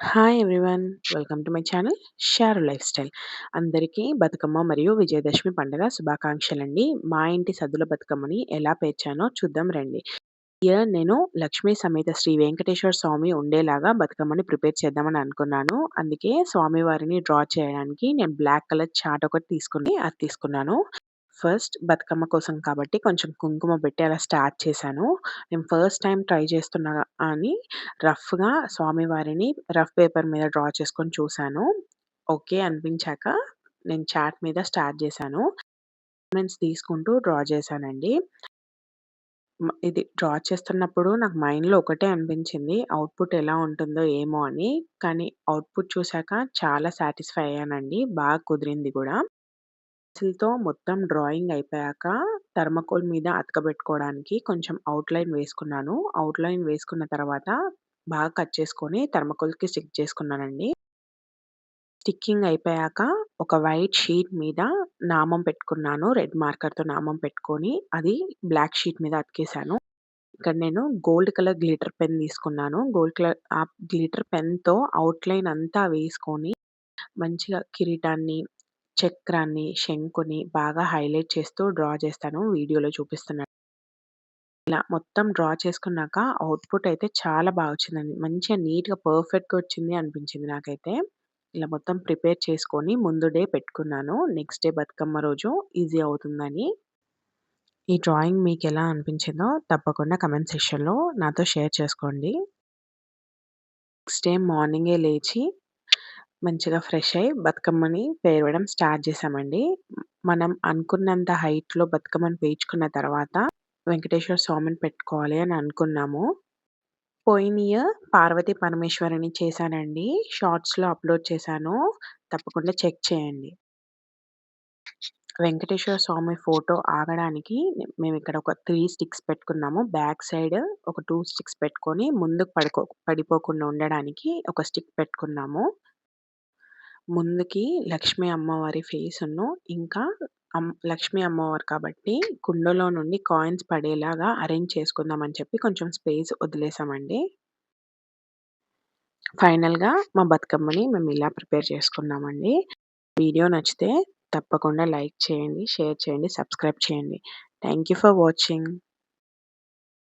Hi everyone. Welcome to my channel షారు life style. అందరికీ బతుకమ్మ మరియు విజయదశమి పండుగ శుభాకాంక్షలండి. మా ఇంటి సద్దుల బతుకమ్మని ఎలా పేర్చానో చూద్దాం రండి. ఇయర్ నేను లక్ష్మీ సమేత శ్రీ వెంకటేశ్వర స్వామి ఉండేలాగా బతుకమ్మని ప్రిపేర్ చేద్దామని అనుకున్నాను. అందుకే స్వామివారిని డ్రా చేయడానికి నేను బ్లాక్ కలర్ చార్ట్ ఒకటి తీసుకున్నాను. ఫస్ట్ బతుకమ్మ కోసం కాబట్టి కొంచెం కుంకుమ పెట్టి అలా స్టార్ట్ చేశాను. నేను ఫస్ట్ టైమ్ ట్రై చేస్తున్నా అని రఫ్‌గా స్వామివారిని రఫ్ పేపర్ మీద డ్రా చేసుకొని చూసాను. ఓకే అనిపించాక నేను చార్ట్ మీద స్టార్ట్ చేశాను. మెజర్‌మెంట్స్ తీసుకుంటూ డ్రా చేశానండి. ఇది డ్రా చేస్తున్నప్పుడు నాకు మైండ్‌లో ఒకటే అనిపించింది. అవుట్‌పుట్ ఎలా ఉంటుందో ఏమో అని. కానీ అవుట్‌పుట్ చూసాక చాలా సాటిస్ఫై అయ్యానండి. బాగా కుదిరింది గూడా. పెన్సిల్‌తో మొత్తం డ్రాయింగ్ అయిపోయాక థర్మాకోల్ మీద అతకబెట్టుకోవడానికి కొంచెం ఔట్‌లైన్ వేసుకున్నాను. ఔట్‌లైన్ వేసుకున్న తర్వాత బాగా కట్ చేసుకొని థర్మాకోల్‌కి స్టిక్ చేసుకున్నానండి. స్టిక్కింగ్ అయిపోయాక ఒక వైట్ షీట్ మీద నామం పెట్టుకున్నాను. రెడ్ మార్కర్‌తో నామం పెట్టుకొని అది బ్లాక్ షీట్ మీద అతికేసాను. ఇక్కడ నేను గోల్డ్ కలర్ గ్లిటర్ పెన్ తీసుకున్నాను. గోల్డ్ కలర్ ఆ గ్లిటర్ పెన్‌తో ఔట్‌లైన్ అంతా వేసుకొని మంచిగా కిరీటాన్ని, చక్రాన్ని, శంకుని బాగా హైలైట్ చేస్తూ డ్రా చేస్తాను. వీడియోలో చూపిస్తున్నట్టు. ఇలా మొత్తం డ్రా చేసుకున్నాక అవుట్‌పుట్ అయితే చాలా బా వచ్చిందండి. మంచిగా నీట్‌గా పర్ఫెక్ట్‌గా వచ్చింది అనిపించింది నాకైతే. ఇలా మొత్తం ప్రిపేర్ చేసుకొని ముందు డే పెట్టుకున్నాను. నెక్స్ట్ డే బతుకమ్మ రోజు ఈజీ అవుతుందని. ఈ డ్రాయింగ్ మీకెలా అనిపించిందో తప్పకుండా కామెంట్ సెక్షన్‌లో నాతో షేర్ చేసుకోండి. నెక్స్ట్ డే మార్నింగే లేచి మంచిగా ఫ్రెష్ అయ్యి బతుకమ్మని పేరవడం స్టార్ట్ చేశామండి. మనం అనుకున్నంత హైట్‌లో బతుకమ్మని పేర్చుకున్న తర్వాత వెంకటేశ్వర స్వామిని పెట్టుకోవాలి అని అనుకున్నాము. పోయిన ఇయర్ పార్వతీ పరమేశ్వరిని చేశానండి. షార్ట్స్‌లో అప్‌లోడ్ చేశాను. తప్పకుండా చెక్ చేయండి. వెంకటేశ్వర స్వామి ఫోటో ఆగడానికి మేమిక్కడ ఒక 3 స్టిక్స్ పెట్టుకున్నాము. బ్యాక్ సైడ్ ఒక 2 స్టిక్స్ పెట్టుకొని ముందుకు పడిపోకుండా ఉండడానికి ఒక స్టిక్ పెట్టుకున్నాము. ముందుకి లక్ష్మీ అమ్మవారి ఫేసును ఇంకా లక్ష్మీ అమ్మవారు కాబట్టి కుండలో నుండి కాయిన్స్ పడేలాగా అరేంజ్ చేసుకుందామని చెప్పి కొంచెం స్పేస్ వదిలేసామండి. ఫైనల్‌గా మా బతుకమ్మని మేము ఇలా ప్రిపేర్ చేసుకున్నామండి. వీడియో నచ్చితే తప్పకుండా లైక్ చేయండి, షేర్ చేయండి, సబ్స్క్రైబ్ చేయండి. Thank you for watching.